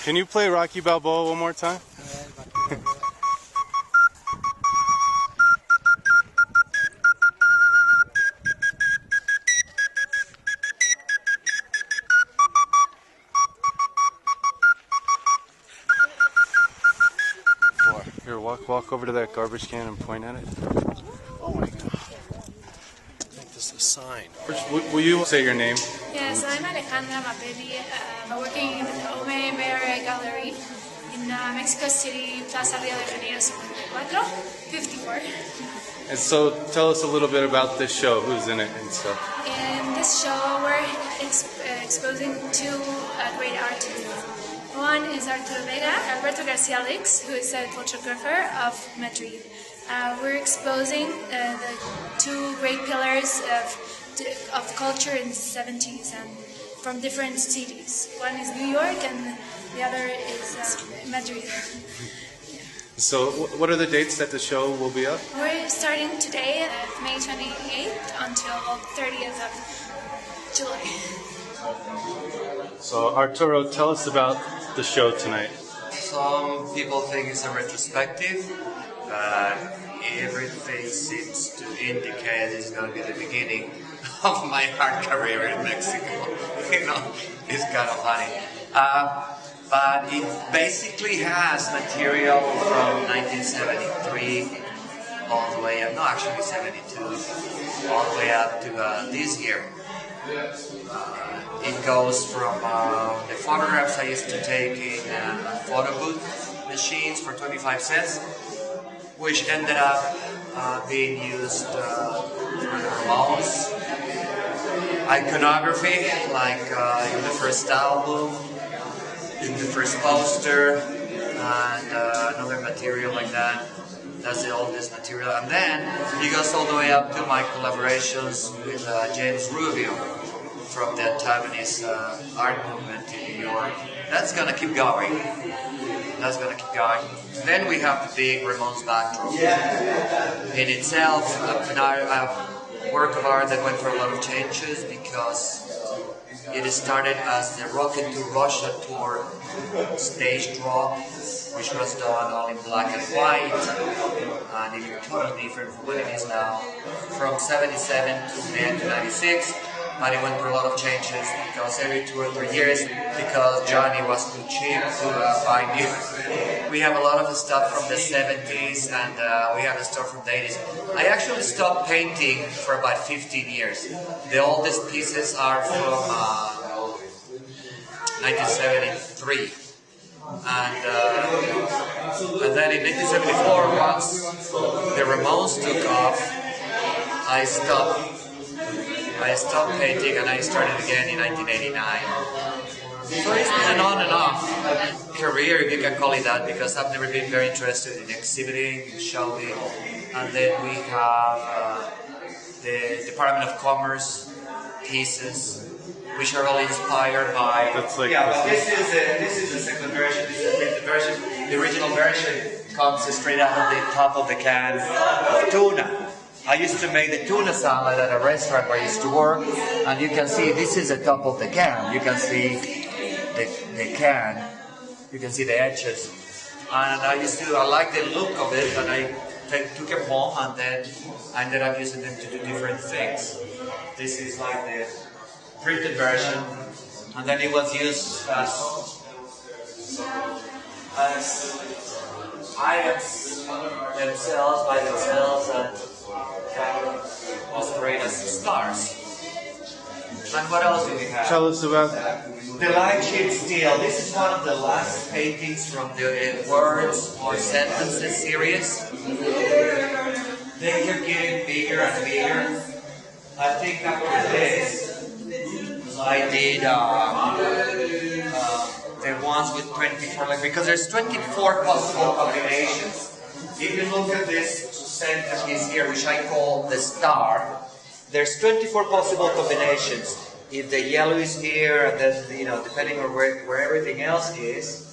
Can you play Rocky Balboa one more time? Here, walk over to that garbage can and point at it. Oh my god. I think this is a sign. Will you say your name? Yes, I'm Alejandra Mapelli. I'm working in the Ome Bear Gallery in Mexico City, Plaza Rio de Janeiro 54. And so tell us a little bit about this show, who's in it and stuff. In this show, we're exposing two great artists. One is Arturo Vega, Alberto Garcia Lix, who is a photographer of Madrid. We're exposing the two great pillars of culture in the 70s and from different cities. One is New York and the other is Madrid. So what are the dates that the show will be up? We're starting today, May 28th, until 30th of July. So Arturo, tell us about the show tonight. Some people think it's a retrospective, but everything seems to indicate it's going to be the beginning of my art career in Mexico. You know, it's kind of funny. But it basically has material from 1973 all the way up, no, actually 72, all the way up to this year. It goes from the photographs I used to take in photo booth machines for 25 cents, which ended up being used for the Ramones, iconography, like in the first album, in the first poster, and another material like that. That's the oldest material. And then it goes all the way up to my collaborations with James Rubio from the Antagonist art movement in New York. That's going to keep going. That's going to keep going. Then we have the big Ramones backdrop. In itself, a work of art that went through a lot of changes because it started as the Rocket to Russia tour stage draw, which was done all in black and white, and it looked totally different from what it is now, from 77 to the end of 96. And it went through a lot of changes because every 2 or 3 years, because Johnny was too cheap to buy new. We have a lot of stuff from the 70s and we have stuff from the 80s. I actually stopped painting for about 15 years. The oldest pieces are from 1973. And then in 1974, once the Ramones took off, I stopped painting and I started again in 1989. So it's been an on and off career, if you can call it that, because I've never been very interested in exhibiting, showing. And then we have the Department of Commerce pieces, which are all inspired by... That's like this is the second version, this is the version. The original version comes straight out of the top of the can of tuna. I used to make the tuna salad at a restaurant where I used to work, and you can see this is the top of the can. You can see the can, you can see the edges. And I like the look of it, and I took them home, and then I ended up using them to do different things. This is like the printed version, and then it was used as items themselves by themselves and masquerade as stars. And what else do we have? Tell us about the light sheet steel. This is one of the last paintings from the words or sentences series. They keep getting bigger and bigger. I think after this, I did the ones with 24, because there's 24 possible combinations. If you look at this sentence here, which I call the star, there's 24 possible combinations. If the yellow is here, and then, depending on where everything else is,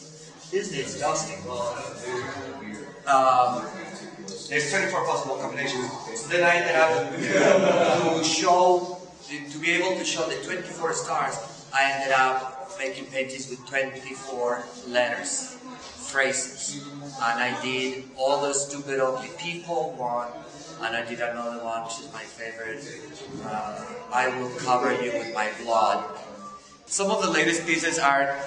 this needs dusting. There's 24 possible combinations. So then I ended up to be able to show the 24 stars, I ended up making paintings with 24 letters, phrases. And I did All the Stupid Ugly People one, and I did another one, which is my favorite, I Will Cover You With My Blood. Some of the latest pieces are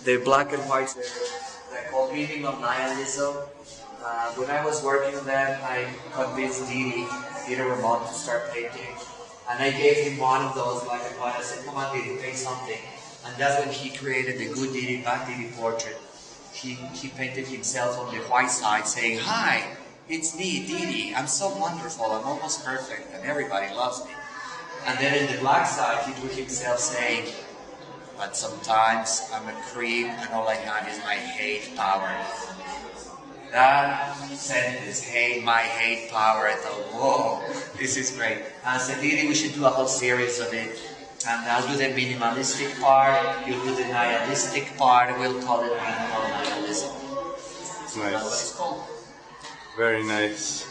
the black and white, they're called Meaning of Nihilism. When I was working on them, I convinced Didi Ramon to start painting. And I gave him one of those black and white. I said, come on, Didi, paint something. And that's when he created the good Didi, bad Didi portrait. He painted himself on the white side saying, hi, it's me, Didi. I'm so wonderful. I'm almost perfect. And everybody loves me. And then in the black side, he drew himself saying, but sometimes I'm a creep and all I have is my hate power. That sentence, my hate power, I thought, whoa, this is great. And I said, Didi, we should do a whole series of it. And I'll do the minimalistic part, you'll do the nihilistic part, we'll call it minimal nihilism. Nice. That's what it's called. Very nice.